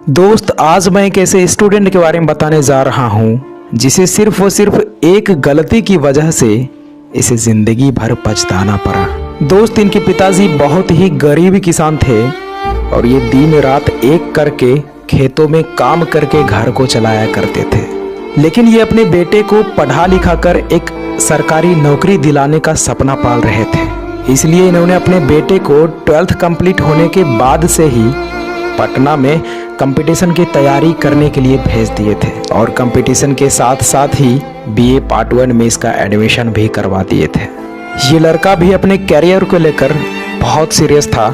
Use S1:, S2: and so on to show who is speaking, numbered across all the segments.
S1: दोस्त, आज मैं एक ऐसे स्टूडेंट के बारे में बताने जा रहा हूँ जिसे सिर्फ और सिर्फ एक गलती की वजह से इसे जिंदगी भर पछताना पड़ा। दोस्त, इनके पिताजी बहुत ही गरीब किसान थे और ये दिन रात एक करके खेतों में काम करके घर को चलाया करते थे। लेकिन ये अपने बेटे को पढ़ा लिखा कर एक सरकारी नौकरी दिलाने का सपना पाल रहे थे। इसलिए इन्होंने अपने बेटे को 12th कंप्लीट होने के बाद से ही पटना में कंपटीशन की तैयारी करने के लिए भेज दिए थे और कंपटीशन के साथ साथ ही BA पार्ट 1 में इसका एडमिशन भी करवा दिए थे। ये लड़का भी अपने कैरियर को लेकर बहुत सीरियस था,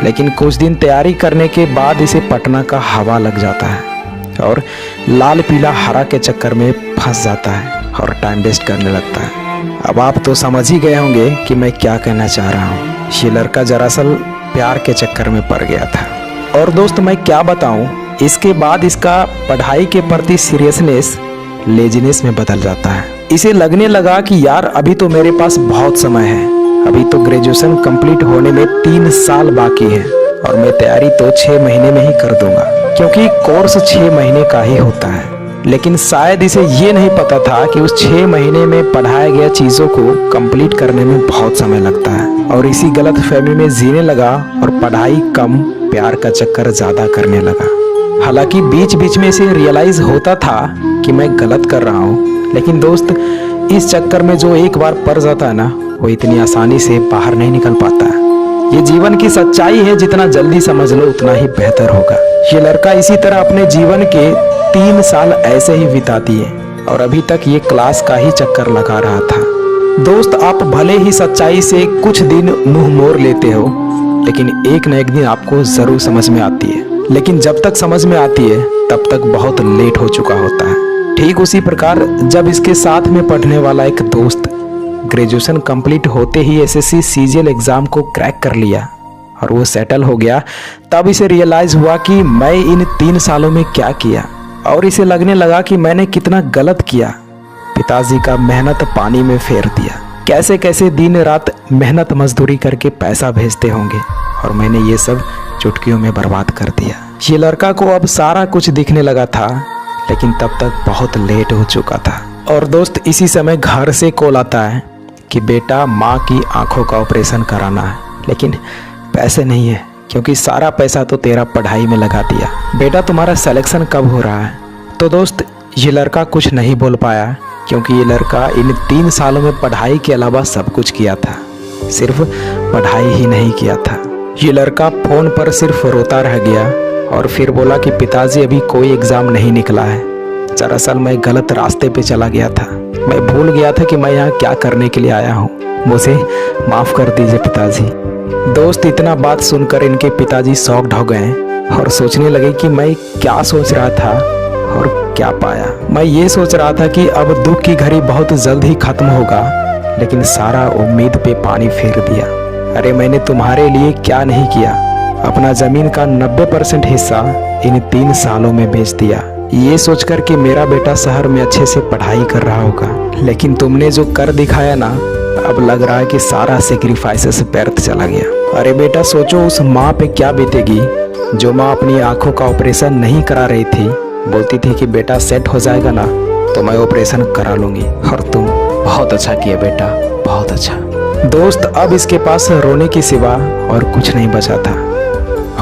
S1: लेकिन कुछ दिन तैयारी करने के बाद इसे पटना का हवा लग जाता है और लाल पीला हरा के चक्कर में फंस जाता है और टाइम वेस्ट करने लगता है। अब आप तो समझ ही गए होंगे कि मैं क्या कहना चाह रहा हूँ। ये लड़का दरअसल प्यार के चक्कर में पड़ गया था। और दोस्त, मैं क्या बताऊं, इसके बाद इसका पढ़ाई के प्रति सीरियसनेस लेजीनेस में बदल जाता है। इसे लगने लगा कि यार अभी तो मेरे पास बहुत समय है, अभी तो ग्रेजुएशन कंप्लीट होने में 3 साल बाकी है और मैं तैयारी तो 6 महीने में ही कर दूंगा, क्योंकि कोर्स 6 महीने का ही होता है। लेकिन शायद इसे ये नहीं पता था कि उस 6 महीने में पढ़ाया गया चीज़ों को कंप्लीट करने में बहुत समय लगता है और इसी गलत फहमी में जीने लगा और पढ़ाई कम, प्यार का चक्कर ज़्यादा करने लगा। हालांकि बीच बीच में इसे रियलाइज़ होता था कि मैं गलत कर रहा हूँ, लेकिन दोस्त, इस चक्कर में जो एक बार पड़ जाता है ना, वो इतनी आसानी से बाहर नहीं निकल पाता है। ये जीवन की सच्चाई है, जितना जल्दी समझ लो उतना ही बेहतर होगा। ये लड़का इसी तरह अपने जीवन के 3 साल ऐसे ही बिता दिए और अभी तक ये क्लास का ही चक्कर लगा रहा था। दोस्त, आप भले ही सच्चाई से कुछ दिन मुंह मोड़ लेते हो, लेकिन एक न एक दिन आपको जरूर समझ में आती है। लेकिन जब तक समझ में आती है तब तक बहुत लेट हो चुका होता है। ठीक उसी प्रकार जब इसके साथ में पढ़ने वाला एक दोस्त ग्रेजुएशन कंप्लीट होते ही SSC CGL एग्जाम को क्रैक कर लिया और वो सेटल हो गया, तब इसे रियलाइज हुआ कि मैं इन 3 सालों में क्या किया और इसे लगने लगा कि मैंने कितना गलत किया। पिताजी का मेहनत पानी में फेर दिया, कैसे कैसे दिन रात मेहनत मजदूरी करके पैसा भेजते होंगे और मैंने ये सब चुटकियों में बर्बाद कर दिया। ये लड़का को अब सारा कुछ दिखने लगा था, लेकिन तब तक बहुत लेट हो चुका था। और दोस्त, इसी समय घर से कॉल आता है कि बेटा, माँ की आंखों का ऑपरेशन कराना है, लेकिन पैसे नहीं है क्योंकि सारा पैसा तो तेरा पढ़ाई में लगा दिया। बेटा, तुम्हारा सिलेक्शन कब हो रहा है? तो दोस्त, ये लड़का कुछ नहीं बोल पाया क्योंकि ये लड़का इन 3 सालों में पढ़ाई के अलावा सब कुछ किया था, सिर्फ पढ़ाई ही नहीं किया था। ये लड़का फ़ोन पर सिर्फ रोता रह गया और फिर बोला कि पिताजी, अभी कोई एग्ज़ाम नहीं निकला है। दरअसल मैं गलत रास्ते पे चला गया था, मैं भूल गया था कि मैं यहाँ क्या करने के लिए आया हूँ, मुझे माफ़ कर दीजिए पिताजी। दोस्त, इतना बात सुनकर इनके पिताजी शॉक्ड हो गए और सोचने लगे कि मैं क्या सोच रहा था और क्या पाया। मैं ये सोच रहा था कि अब दुख की घड़ी बहुत जल्द ही खत्म होगा, लेकिन सारा उम्मीद पे पानी फेर दिया। अरे मैंने तुम्हारे लिए क्या नहीं किया, अपना ज़मीन का 90% हिस्सा इन 3 सालों में बेच दिया, ये सोचकर कि मेरा बेटा शहर में अच्छे से पढ़ाई कर रहा होगा। लेकिन तुमने जो कर दिखाया ना, अब लग रहा है कि सारा सेक्रीफाइसेस व्यर्थ चला गया। अरे बेटा, सोचो उस माँ पे क्या बीतेगी जो माँ अपनी आंखों का ऑपरेशन नहीं करा रही थी, बोलती थी कि बेटा सेट हो जाएगा ना तो मैं ऑपरेशन करा लूँगी, और तुम बहुत अच्छा किया बेटा, बहुत अच्छा। दोस्त, अब इसके पास रोने के सिवा और कुछ नहीं बचा था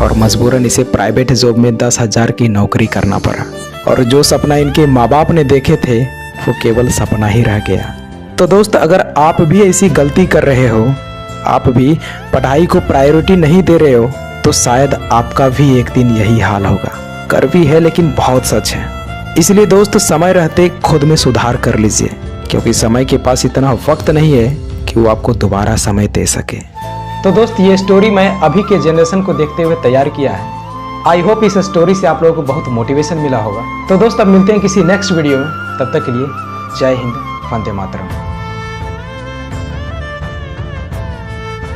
S1: और मजबूरन इसे प्राइवेट जॉब में 10,000 की नौकरी करना पड़ा और जो सपना इनके माँ बाप ने देखे थे वो केवल सपना ही रह गया। तो दोस्त, अगर आप भी ऐसी गलती कर रहे हो, आप भी पढ़ाई को प्रायोरिटी नहीं दे रहे हो, तो शायद आपका भी एक दिन यही हाल होगा। कड़वी है लेकिन बहुत सच है। इसलिए दोस्त, समय रहते खुद में सुधार कर लीजिए, क्योंकि समय के पास इतना वक्त नहीं है कि वो आपको दोबारा समय दे सके। तो दोस्त, ये स्टोरी मैं अभी के जनरेशन को देखते हुए तैयार किया है। आई होप इस स्टोरी से आप लोगों को बहुत मोटिवेशन मिला होगा। तो दोस्त, अब मिलते हैं किसी नेक्स्ट वीडियो में, तब तक के लिए जय हिंद, वंदे मातरम।